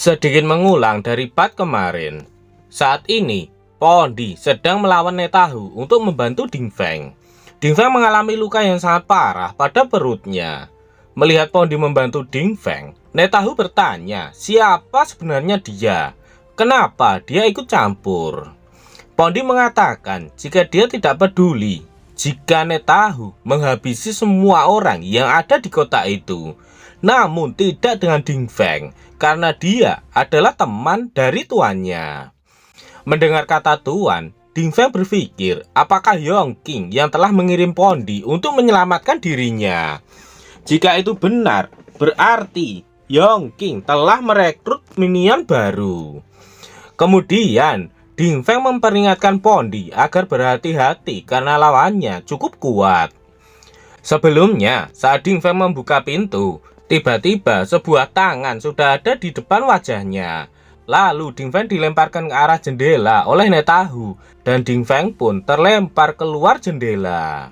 Sedikit mengulang dari part kemarin. Saat ini, Pondi sedang melawan Netahu untuk membantu Ding Feng. Ding Feng mengalami luka yang sangat parah pada perutnya. Melihat Pondi membantu Ding Feng, Netahu bertanya siapa sebenarnya dia. Kenapa dia ikut campur? Pondi mengatakan jika dia tidak peduli jika Netahu menghabisi semua orang yang ada di kota itu. Namun tidak dengan Ding Feng, karena dia adalah teman dari tuannya. Mendengar kata tuan, Ding Feng berpikir apakah Yongqing yang telah mengirim Pondi untuk menyelamatkan dirinya. Jika itu benar, berarti Yongqing telah merekrut minion baru. Kemudian Ding Feng memperingatkan Pondi agar berhati-hati karena lawannya cukup kuat. Sebelumnya, saat Ding Feng membuka pintu, tiba-tiba sebuah tangan sudah ada di depan wajahnya. Lalu Ding Feng dilemparkan ke arah jendela oleh Netahu, dan Ding Feng pun terlempar keluar jendela.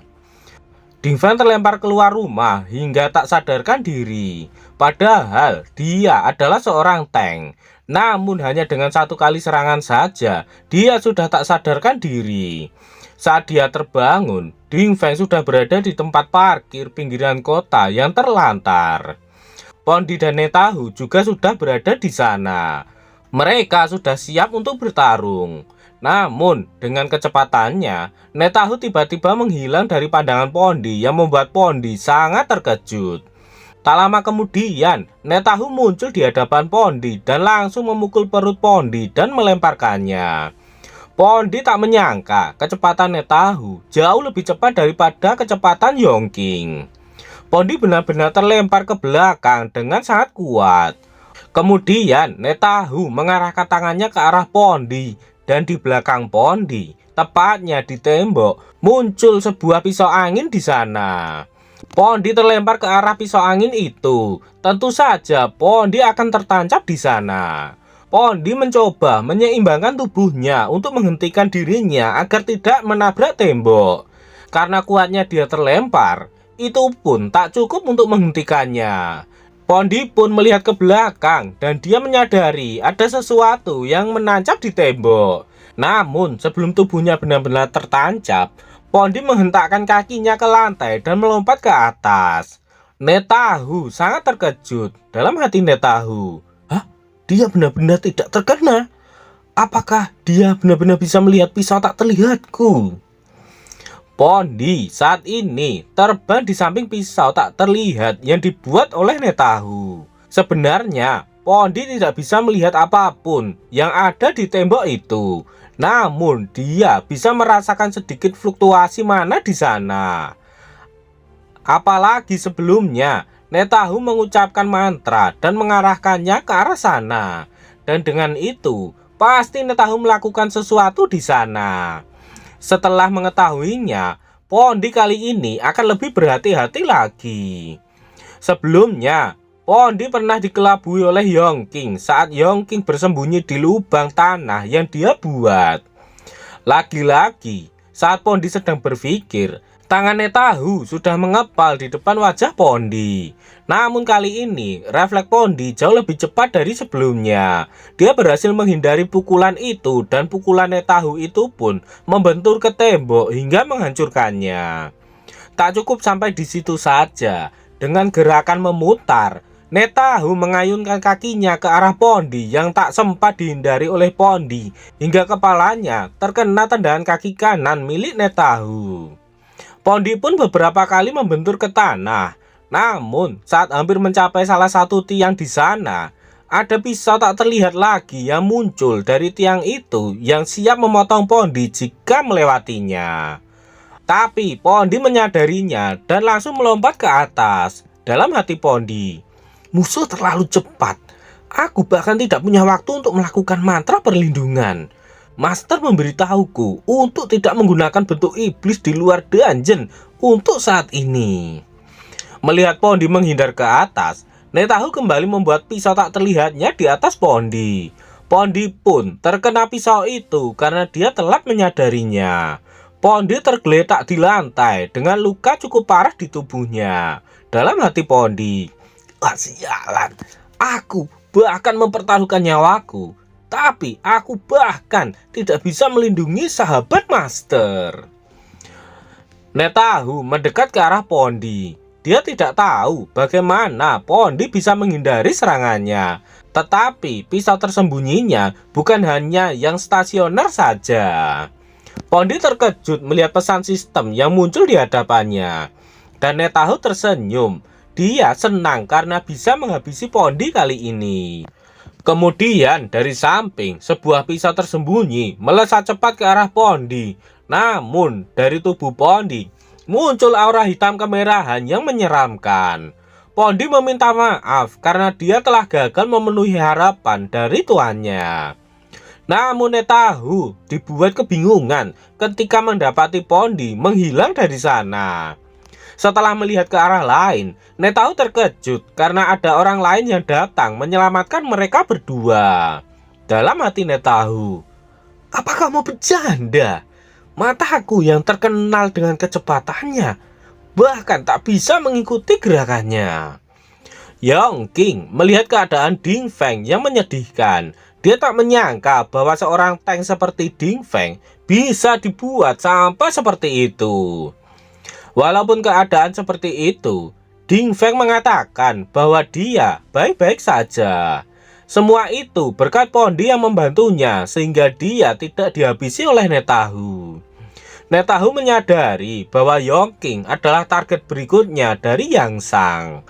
Ding Feng terlempar keluar rumah hingga tak sadarkan diri. Padahal dia adalah seorang tank. Namun hanya dengan satu kali serangan saja, dia sudah tak sadarkan diri. Saat dia terbangun, Ding Feng sudah berada di tempat parkir pinggiran kota yang terlantar. Pondi dan Netahu juga sudah berada di sana. Mereka sudah siap untuk bertarung. Namun, dengan kecepatannya, Netahu tiba-tiba menghilang dari pandangan Pondi yang membuat Pondi sangat terkejut. Tak lama kemudian, Netahu muncul di hadapan Pondi dan langsung memukul perut Pondi dan melemparkannya. Pondi tak menyangka kecepatan Netahu jauh lebih cepat daripada kecepatan Yongqing. Pondi benar-benar terlempar ke belakang dengan sangat kuat. Kemudian Netahu mengarahkan tangannya ke arah Pondi, dan di belakang Pondi, tepatnya di tembok, muncul sebuah pisau angin di sana. Pondi terlempar ke arah pisau angin itu. Tentu saja Pondi akan tertancap di sana. Pondi mencoba menyeimbangkan tubuhnya untuk menghentikan dirinya agar tidak menabrak tembok. Karena kuatnya dia terlempar, itu pun tak cukup untuk menghentikannya. Pondi pun melihat ke belakang dan dia menyadari ada sesuatu yang menancap di tembok. Namun sebelum tubuhnya benar-benar tertancap, Pondi menghentakkan kakinya ke lantai dan melompat ke atas. Netahu sangat terkejut. Dalam hati Netahu, dia benar-benar tidak terkena. Apakah dia benar-benar bisa melihat pisau tak terlihatku? Pondi saat ini terbang di samping pisau tak terlihat yang dibuat oleh Netahu. Sebenarnya, Pondi tidak bisa melihat apapun yang ada di tembok itu. Namun, dia bisa merasakan sedikit fluktuasi mana di sana. Apalagi sebelumnya, Netahu mengucapkan mantra dan mengarahkannya ke arah sana. Dan dengan itu, pasti Netahu melakukan sesuatu di sana. Setelah mengetahuinya, Pondi kali ini akan lebih berhati-hati lagi. Sebelumnya, Pondi pernah dikelabui oleh Yongqing saat Yongqing bersembunyi di lubang tanah yang dia buat. Lagi-lagi, saat Pondi sedang berpikir, tangan Netahu sudah mengepal di depan wajah Pondi. Namun kali ini, refleks Pondi jauh lebih cepat dari sebelumnya. Dia berhasil menghindari pukulan itu dan pukulan Netahu itu pun membentur ke tembok hingga menghancurkannya. Tak cukup sampai di situ saja. Dengan gerakan memutar, Netahu mengayunkan kakinya ke arah Pondi yang tak sempat dihindari oleh Pondi hingga kepalanya terkena tendangan kaki kanan milik Netahu. Pondi pun beberapa kali membentur ke tanah. Namun, saat hampir mencapai salah satu tiang di sana, ada pisau tak terlihat lagi yang muncul dari tiang itu yang siap memotong Pondi jika melewatinya. Tapi Pondi menyadarinya dan langsung melompat ke atas. Dalam hati Pondi, musuh terlalu cepat. Aku bahkan tidak punya waktu untuk melakukan mantra perlindungan. Master memberitahuku untuk tidak menggunakan bentuk iblis di luar dungeon untuk saat ini. Melihat Pondi menghindar ke atas, Netahu kembali membuat pisau tak terlihatnya di atas Pondi. Pondi pun terkena pisau itu karena dia telat menyadarinya. Pondi tergeletak di lantai dengan luka cukup parah di tubuhnya. Dalam hati Pondi, sialan, aku bahkan mempertaruhkan nyawaku. Tapi aku bahkan tidak bisa melindungi sahabat Master. Netahu mendekat ke arah Pondi. Dia tidak tahu bagaimana Pondi bisa menghindari serangannya. Tetapi pisau tersembunyinya bukan hanya yang stasioner saja. Pondi terkejut melihat pesan sistem yang muncul di hadapannya. Dan Netahu tersenyum. Dia senang karena bisa menghabisi Pondi kali ini. Kemudian dari samping sebuah pisau tersembunyi melesat cepat ke arah Pondi. Namun dari tubuh Pondi muncul aura hitam kemerahan yang menyeramkan. Pondi meminta maaf karena dia telah gagal memenuhi harapan dari tuannya. Namun Netahu dibuat kebingungan ketika mendapati Pondi menghilang dari sana. Setelah melihat ke arah lain, Netahu terkejut karena ada orang lain yang datang menyelamatkan mereka berdua. Dalam hati Netahu, "Apa kamu bercanda? Mataku yang terkenal dengan kecepatannya bahkan tak bisa mengikuti gerakannya." Yongking melihat keadaan Ding Feng yang menyedihkan. Dia tak menyangka bahwa seorang tank seperti Ding Feng bisa dibuat sampai seperti itu. Walaupun keadaan seperti itu, Ding Feng mengatakan bahwa dia baik-baik saja. Semua itu berkat Pondi yang membantunya sehingga dia tidak dihabisi oleh Netahu. Netahu menyadari bahwa Yongking adalah target berikutnya dari Yang Sang.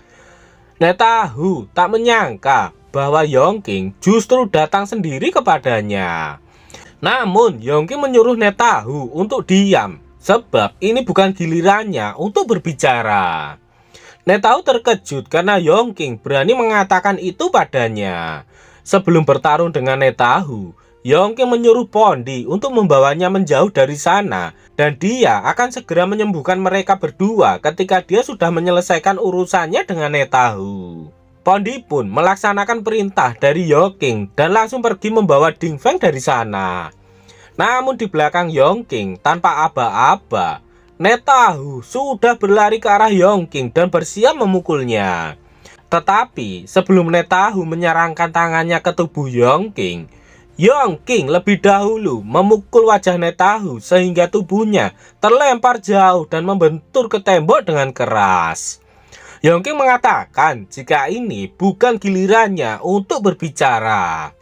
Netahu tak menyangka bahwa Yongking justru datang sendiri kepadanya. Namun Yongking menyuruh Netahu untuk diam. Sebab ini bukan gilirannya untuk berbicara. Netahu terkejut karena Yongking berani mengatakan itu padanya. Sebelum bertarung dengan Netahu, Yongking menyuruh Pondi untuk membawanya menjauh dari sana. Dan dia akan segera menyembuhkan mereka berdua ketika dia sudah menyelesaikan urusannya dengan Netahu. Pondi pun melaksanakan perintah dari Yongking dan langsung pergi membawa Ding Feng dari sana. Namun di belakang Yongking tanpa aba-aba, Netahu sudah berlari ke arah Yongking dan bersiap memukulnya. Tetapi sebelum Netahu menyerangkan tangannya ke tubuh Yongking, Yongking lebih dahulu memukul wajah Netahu sehingga tubuhnya terlempar jauh dan membentur ke tembok dengan keras. Yongking mengatakan jika ini bukan gilirannya untuk berbicara.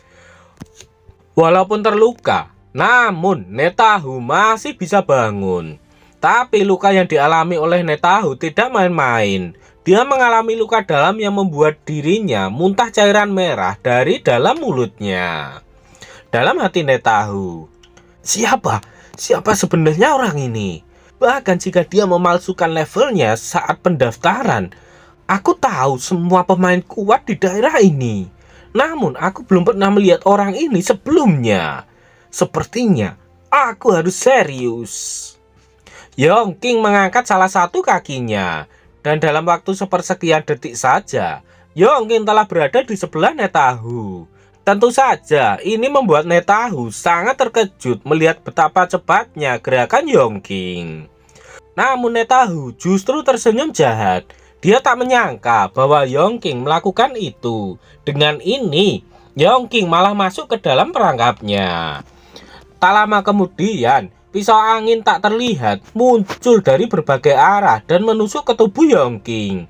Walaupun terluka, namun Netahu masih bisa bangun. Tapi luka yang dialami oleh Netahu tidak main-main. Dia mengalami luka dalam yang membuat dirinya muntah cairan merah dari dalam mulutnya. Dalam hati Netahu, Siapa sebenarnya orang ini? Bahkan jika dia memalsukan levelnya saat pendaftaran, aku tahu semua pemain kuat di daerah ini. Namun aku belum pernah melihat orang ini sebelumnya. Sepertinya aku harus serius. Yongking mengangkat salah satu kakinya. Dan dalam waktu sepersekian detik saja, Yongking telah berada di sebelah Netahu. Tentu saja ini membuat Netahu sangat terkejut melihat betapa cepatnya gerakan Yongking. Namun Netahu justru tersenyum jahat. Dia tak menyangka bahwa Yongking melakukan itu. Dengan ini, Yongking malah masuk ke dalam perangkapnya. Tak lama kemudian, pisau angin tak terlihat muncul dari berbagai arah dan menusuk ke tubuh Yongking.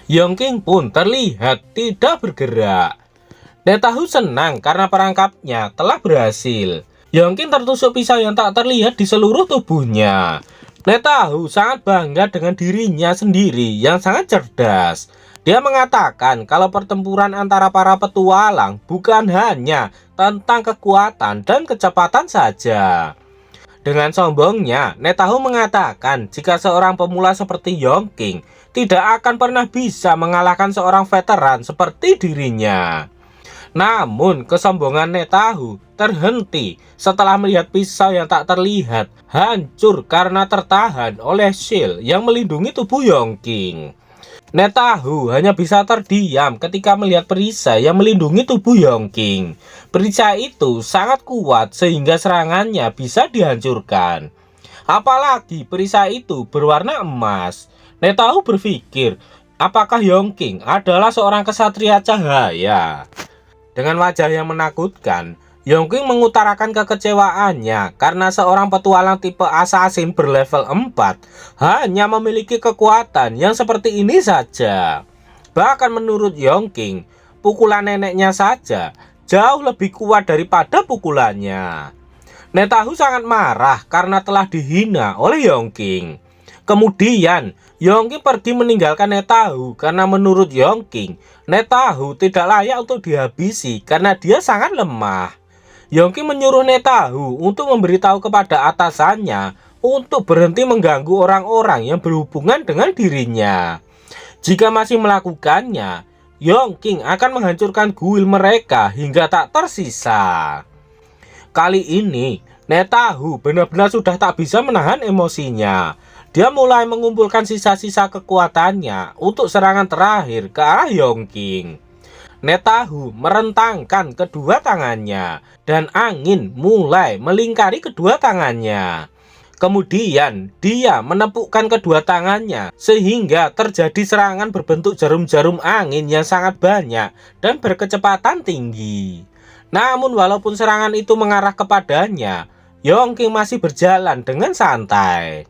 Yongking pun terlihat tidak bergerak. Netahu senang karena perangkapnya telah berhasil. Yongking tertusuk pisau yang tak terlihat di seluruh tubuhnya. Netahu sangat bangga dengan dirinya sendiri yang sangat cerdas. Dia mengatakan kalau pertempuran antara para petualang bukan hanya tentang kekuatan dan kecepatan saja. Dengan sombongnya, Netahu mengatakan jika seorang pemula seperti Yongking tidak akan pernah bisa mengalahkan seorang veteran seperti dirinya. Namun kesombongan Netahu terhenti setelah melihat pisau yang tak terlihat hancur karena tertahan oleh shield yang melindungi tubuh Yongking. Netahu hanya bisa terdiam ketika melihat perisai yang melindungi tubuh Yongking. Perisai itu sangat kuat sehingga serangannya bisa dihancurkan. Apalagi perisai itu berwarna emas. Netahu berpikir, apakah Yongking adalah seorang kesatria cahaya? Dengan wajah yang menakutkan, Yongking mengutarakan kekecewaannya karena seorang petualang tipe assassin berlevel 4 hanya memiliki kekuatan yang seperti ini saja. Bahkan menurut Yongking, pukulan neneknya saja jauh lebih kuat daripada pukulannya. Netahu sangat marah karena telah dihina oleh Yongking. Kemudian, Yongking pergi meninggalkan Netahu karena menurut Yongking, Netahu tidak layak untuk dihabisi karena dia sangat lemah. Yongking menyuruh Netahu untuk memberitahu kepada atasannya untuk berhenti mengganggu orang-orang yang berhubungan dengan dirinya. Jika masih melakukannya, Yongking akan menghancurkan guil mereka hingga tak tersisa. Kali ini, Netahu benar-benar sudah tak bisa menahan emosinya. Dia mulai mengumpulkan sisa-sisa kekuatannya untuk serangan terakhir ke arah Yongking. Netahu merentangkan kedua tangannya dan angin mulai melingkari kedua tangannya. Kemudian dia menepukkan kedua tangannya sehingga terjadi serangan berbentuk jarum-jarum angin yang sangat banyak dan berkecepatan tinggi. Namun walaupun serangan itu mengarah kepadanya, Yongking masih berjalan dengan santai.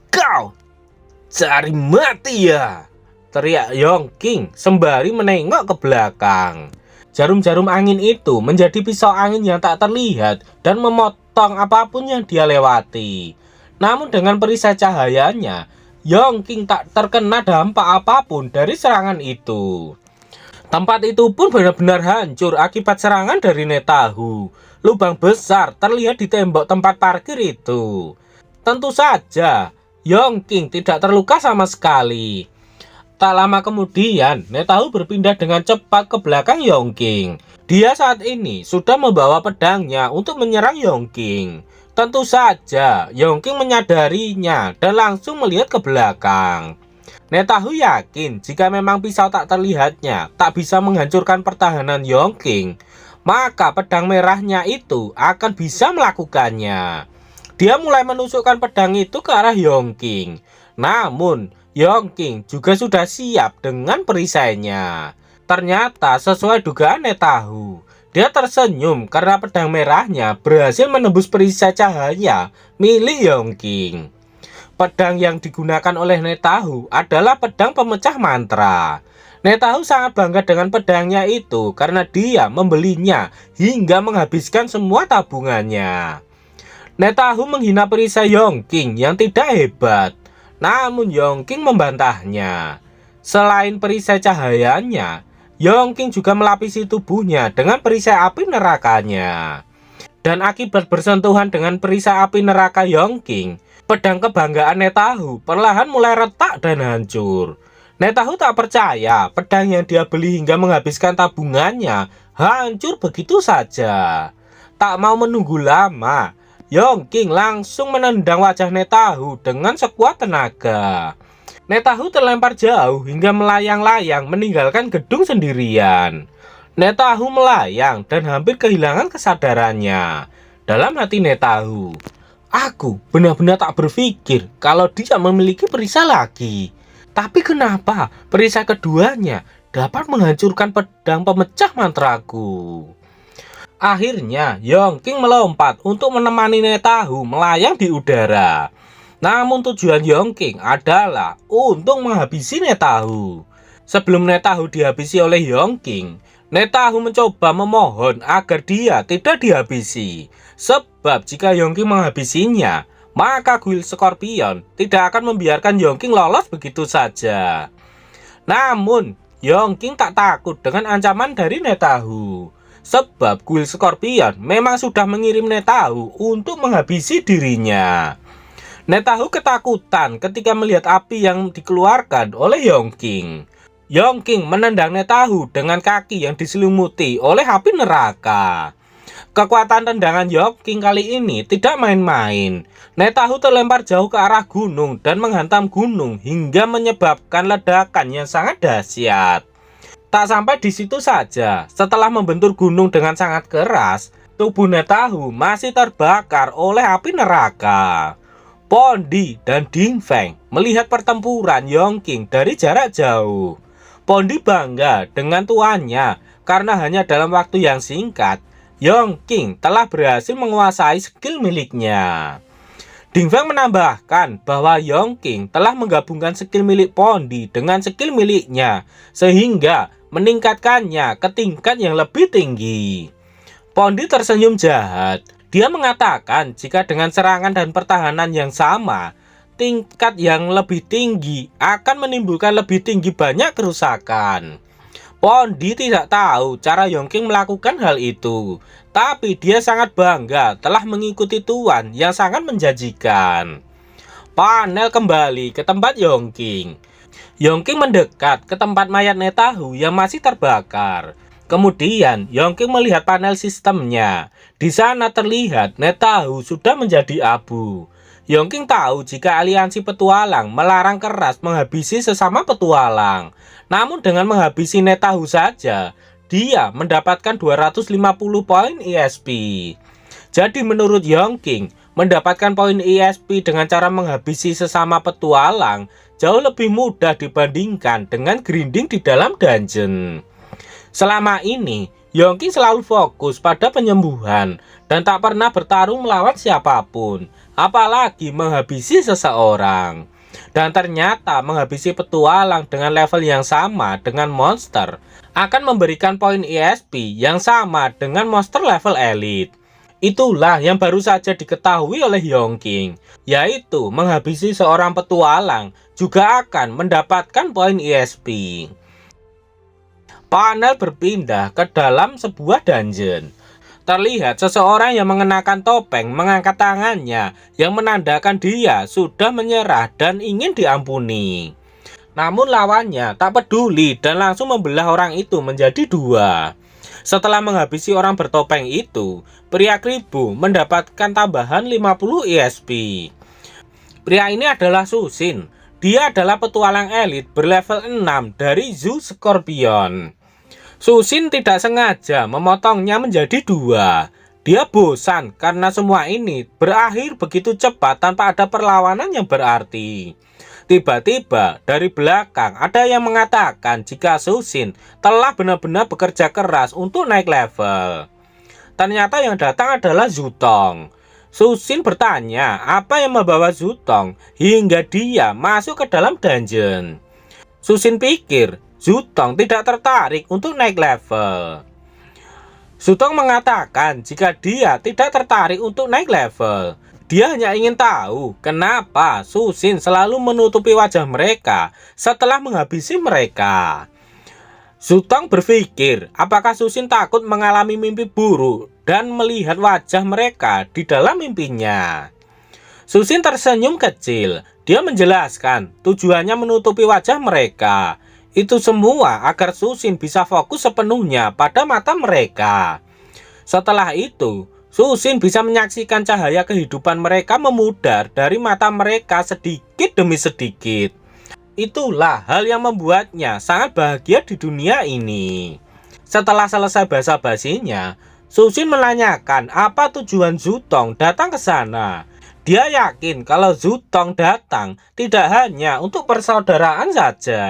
"Kau cari mati ya!" teriak Yongking sembari menengok ke belakang. Jarum-jarum angin itu menjadi pisau angin yang tak terlihat dan memotong apapun yang dia lewati. Namun dengan perisai cahayanya, Yongking tak terkena dampak apapun dari serangan itu. Tempat itu pun benar-benar hancur akibat serangan dari Netahu. Lubang besar terlihat di tembok tempat parkir itu. Tentu saja, Yongking tidak terluka sama sekali. Tak lama kemudian, Netahu berpindah dengan cepat ke belakang Yongking. Dia saat ini sudah membawa pedangnya untuk menyerang Yongking. Tentu saja, Yongking menyadarinya dan langsung melihat ke belakang. Netahu yakin jika memang pisau tak terlihatnya tak bisa menghancurkan pertahanan Yongking, maka pedang merahnya itu akan bisa melakukannya. Dia mulai menusukkan pedang itu ke arah Yongking. Namun, Yongking juga sudah siap dengan perisainya. Ternyata sesuai dugaan Netahu, dia tersenyum karena pedang merahnya berhasil menembus perisai cahaya milik Yongking. Pedang yang digunakan oleh Netahu adalah pedang pemecah mantra. Netahu sangat bangga dengan pedangnya itu karena dia membelinya hingga menghabiskan semua tabungannya. Netahu menghina perisai Yongking yang tidak hebat. Namun Yongking membantahnya. Selain perisai cahayanya, Yongking juga melapisi tubuhnya dengan perisai api nerakanya. Dan akibat bersentuhan dengan perisai api neraka Yongking, pedang kebanggaan Netahu perlahan mulai retak dan hancur. Netahu tak percaya pedang yang dia beli hingga menghabiskan tabungannya hancur begitu saja. Tak mau menunggu lama, Yongking langsung menendang wajah Netahu dengan sekuat tenaga. Netahu terlempar jauh hingga melayang-layang meninggalkan gedung sendirian. Netahu melayang dan hampir kehilangan kesadarannya. Dalam hati Netahu, "Aku benar-benar tak berpikir kalau dia memiliki perisai lagi. Tapi kenapa perisai keduanya dapat menghancurkan pedang pemecah mantraku?" Akhirnya, Yongking melompat untuk menemani Netahu melayang di udara. Namun tujuan Yongking adalah untuk menghabisi Netahu. Sebelum Netahu dihabisi oleh Yongking, Netahu mencoba memohon agar dia tidak dihabisi. Sebab jika Yongking menghabisinya, maka guild Scorpion tidak akan membiarkan Yongking lolos begitu saja. Namun, Yongking tak takut dengan ancaman dari Netahu. Sebab guild Scorpion memang sudah mengirim Netahu untuk menghabisi dirinya. Netahu ketakutan ketika melihat api yang dikeluarkan oleh Yongking. Yongking menendang Netahu dengan kaki yang diselimuti oleh api neraka. Kekuatan tendangan Yongking kali ini tidak main-main. Netahu terlempar jauh ke arah gunung dan menghantam gunung hingga menyebabkan ledakan yang sangat dahsyat. Tak sampai di situ saja, setelah membentur gunung dengan sangat keras, tubuh Netahu masih terbakar oleh api neraka. Pondi dan Ding Feng melihat pertempuran Yongking dari jarak jauh. Pondi bangga dengan tuannya karena hanya dalam waktu yang singkat, Yongking telah berhasil menguasai skill miliknya. Ding Feng menambahkan bahwa Yongking telah menggabungkan skill milik Pondi dengan skill miliknya, sehingga meningkatkannya ke tingkat yang lebih tinggi. Pondi tersenyum jahat. Dia mengatakan jika dengan serangan dan pertahanan yang sama, tingkat yang lebih tinggi akan menimbulkan lebih tinggi banyak kerusakan. Pondi tidak tahu cara Yongking melakukan hal itu, tapi dia sangat bangga telah mengikuti tuan yang sangat menjanjikan. Panel kembali ke tempat Yongking. Yongking mendekat ke tempat mayat Netahu yang masih terbakar. Kemudian Yongking melihat panel sistemnya. Di sana terlihat Netahu sudah menjadi abu. Yongking tahu jika aliansi petualang melarang keras menghabisi sesama petualang. Namun dengan menghabisi Netahu saja, dia mendapatkan 250 poin ESP. Jadi menurut Yongking, mendapatkan poin ESP dengan cara menghabisi sesama petualang jauh lebih mudah dibandingkan dengan grinding di dalam dungeon. Selama ini, Yongking selalu fokus pada penyembuhan dan tak pernah bertarung melawan siapapun, apalagi menghabisi seseorang. Dan ternyata menghabisi petualang dengan level yang sama dengan monster akan memberikan poin ESP yang sama dengan monster level elite. Itulah yang baru saja diketahui oleh Yongking, yaitu menghabisi seorang petualang juga akan mendapatkan poin ESP. Panel berpindah ke dalam sebuah dungeon. Terlihat seseorang yang mengenakan topeng mengangkat tangannya yang menandakan dia sudah menyerah dan ingin diampuni. Namun lawannya tak peduli dan langsung membelah orang itu menjadi dua. Setelah menghabisi orang bertopeng itu, pria kribo mendapatkan tambahan 50 ESP. Pria ini adalah Susin. Dia adalah petualang elit berlevel 6 dari Zoo Scorpion. Susin tidak sengaja memotongnya menjadi dua. Dia bosan karena semua ini berakhir begitu cepat tanpa ada perlawanan yang berarti. Tiba-tiba dari belakang ada yang mengatakan jika Susin telah benar-benar bekerja keras untuk naik level. Ternyata yang datang adalah Zutong. Susin bertanya apa yang membawa Zutong hingga dia masuk ke dalam dungeon. Susin pikir Zutong tidak tertarik untuk naik level. Zutong mengatakan jika dia tidak tertarik untuk naik level. Dia hanya ingin tahu kenapa Susin selalu menutupi wajah mereka setelah menghabisi mereka. Zutong berpikir apakah Susin takut mengalami mimpi buruk dan melihat wajah mereka di dalam mimpinya. Susin tersenyum kecil. Dia menjelaskan tujuannya menutupi wajah mereka. Itu semua agar Susin bisa fokus sepenuhnya pada mata mereka. Setelah itu, Susin bisa menyaksikan cahaya kehidupan mereka memudar dari mata mereka sedikit demi sedikit. Itulah hal yang membuatnya sangat bahagia di dunia ini. Setelah selesai basa-basinya, Susin menanyakan apa tujuan Zutong datang ke sana. Dia yakin kalau Zutong datang tidak hanya untuk persaudaraan saja.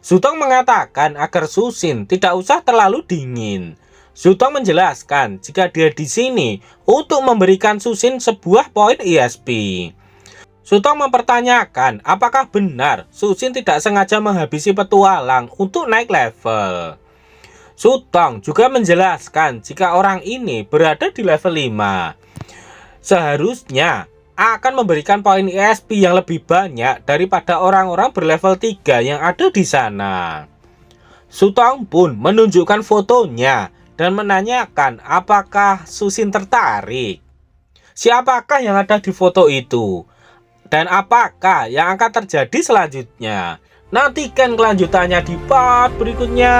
Zutong mengatakan agar Susin tidak usah terlalu dingin. Zutong menjelaskan jika dia di sini untuk memberikan Susin sebuah poin ESP. Zutong mempertanyakan apakah benar Susin tidak sengaja menghabisi petualang untuk naik level. Zutong juga menjelaskan jika orang ini berada di level 5. Seharusnya akan memberikan poin ESP yang lebih banyak daripada orang-orang berlevel 3 yang ada di sana. Zutong pun menunjukkan fotonya dan menanyakan apakah Susin tertarik. Siapakah yang ada di foto itu? Dan apakah yang akan terjadi selanjutnya? Nantikan kelanjutannya di part berikutnya.